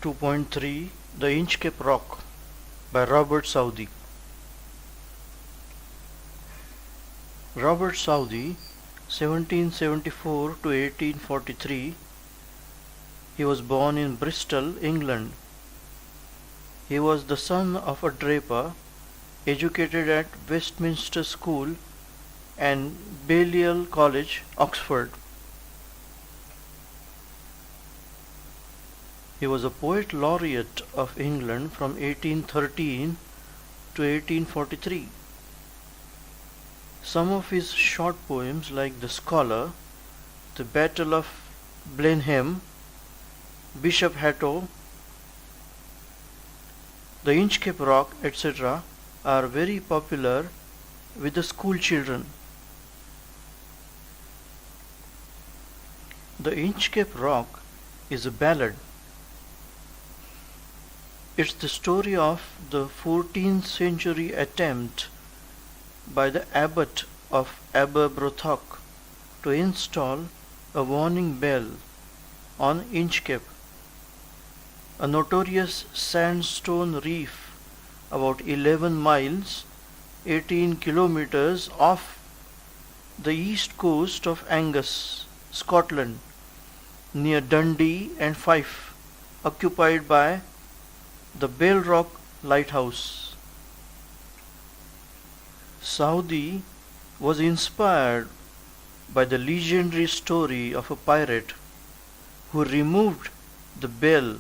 2.3 The Inchcape Rock by Robert Southey. Robert Southey, 1774 to 1843. He was born in Bristol, England. He was the son of a draper, educated at Westminster School and Balliol College, Oxford. He was a poet laureate of England from 1813 to 1843. Some of his short poems, like The Scholar, The Battle of Blenheim, Bishop Hatto, The Inchcape Rock, etc., are very popular with the school children. The Inchcape Rock is a ballad. It's the story of the 14th century attempt by the abbot of Aberbrothock to install a warning bell on Inchcape, a notorious sandstone reef about 11 miles, 18 kilometers off the east coast of Angus, Scotland, near Dundee and Fife, occupied by the Bell Rock Lighthouse. Southey was inspired by the legendary story of a pirate who removed the bell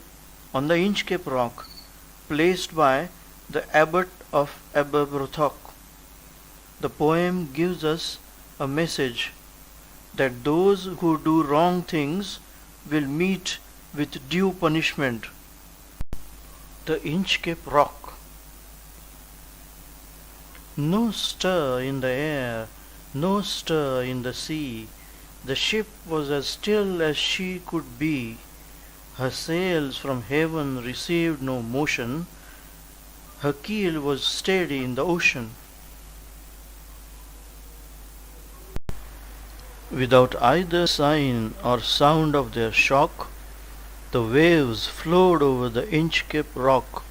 on the Inchcape Rock placed by the abbot of Aberbrothock. The poem gives us a message that those who do wrong things will meet with due punishment. The Inchcape Rock. No stir in the air, no stir in the sea. The ship was as still as she could be. Her sails from heaven received no motion. Her keel was steady in the ocean. Without either sign or sound of their shock, the waves flowed over the Inchcape Rock.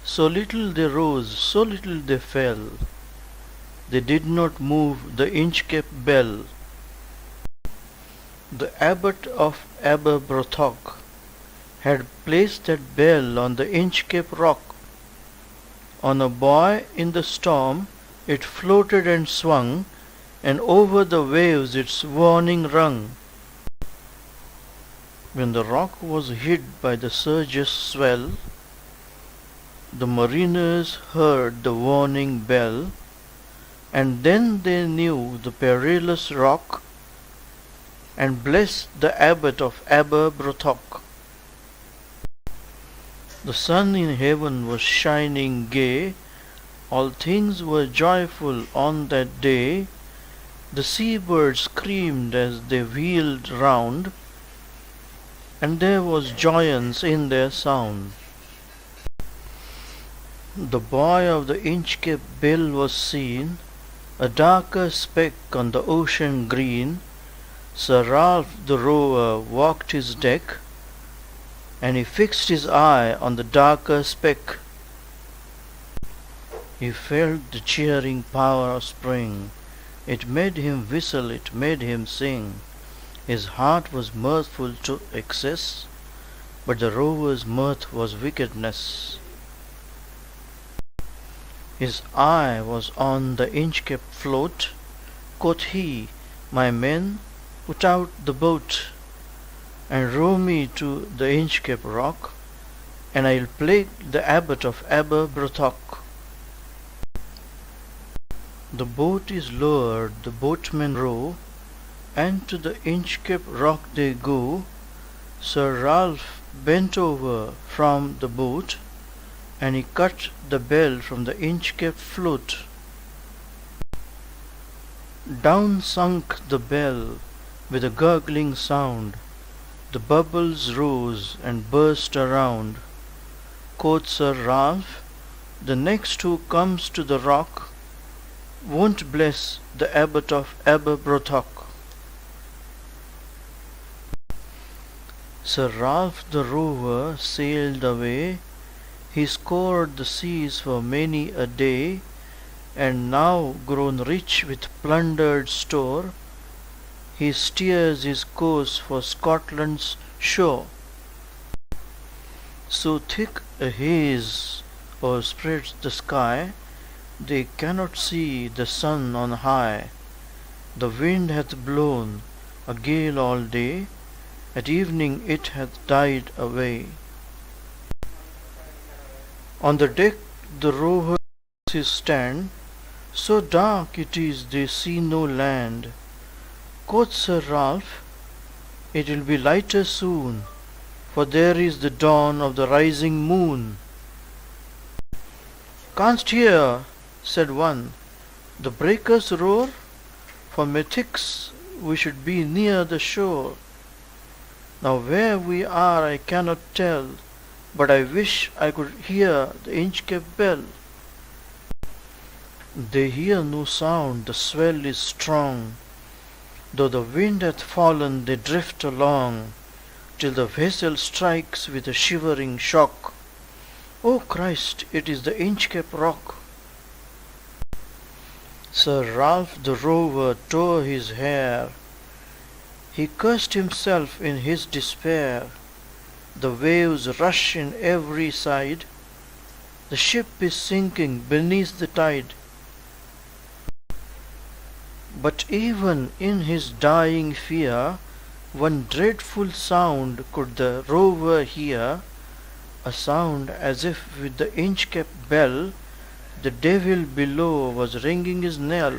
So little they rose, so little they fell. They did not move the Inchcape bell. The abbot of Aberbrothock had placed that bell on the Inchcape Rock. On a buoy in the storm it floated and swung, and over the waves its warning rung. When the rock was hid by the surge's swell, the mariners heard the warning bell, and then they knew the perilous rock, and blessed the abbot of Aberbrothock. The sun in heaven was shining gay, all things were joyful on that day. The seabirds screamed as they wheeled round, and there was joyance in their sound. The buoy of the Inchcape bell was seen, a darker speck on the ocean green. Sir Ralph the rower walked his deck, and he fixed his eye on the darker speck. He felt the cheering power of spring. It made him whistle, it made him sing. His heart was mirthful to excess, but the rover's mirth was wickedness. His eye was on the Inchcape float. Quoth he, my men, put out the boat, and row me to the Inchcape Rock, and I'll plague the abbot of Aberbrothock. The boat is lowered, the boatmen row, and to the Inchcape Rock they go. Sir Ralph bent over from the boat, and he cut the bell from the Inchcape float. Down sunk the bell with a gurgling sound. The bubbles rose and burst around. Quoth Sir Ralph, the next who comes to the rock won't bless the abbot of Aberbrothock. Sir Ralph the rover sailed away, he scoured the seas for many a day, and now grown rich with plundered store, he steers his course for Scotland's shore. So thick a haze o'erspreads the sky, they cannot see the sun on high. The wind hath blown a gale all day, at evening it hath died away. On the deck the rovers his stand, so dark it is they see no land. Quoth Sir Ralph, it will be lighter soon, for there is the dawn of the rising moon. Canst hear, said one, the breakers roar? For methinks we should be near the shore. Now where we are I cannot tell, but I wish I could hear the Inchcape bell. They hear no sound, the swell is strong, though the wind hath fallen they drift along, till the vessel strikes with a shivering shock. O Christ, it is the Inchcape rock. Sir Ralph the rover tore his hair, he cursed himself in his despair. The waves rush in every side, the ship is sinking beneath the tide. But even in his dying fear, one dreadful sound could the rover hear, a sound as if with the Inchcape bell the devil below was ringing his knell.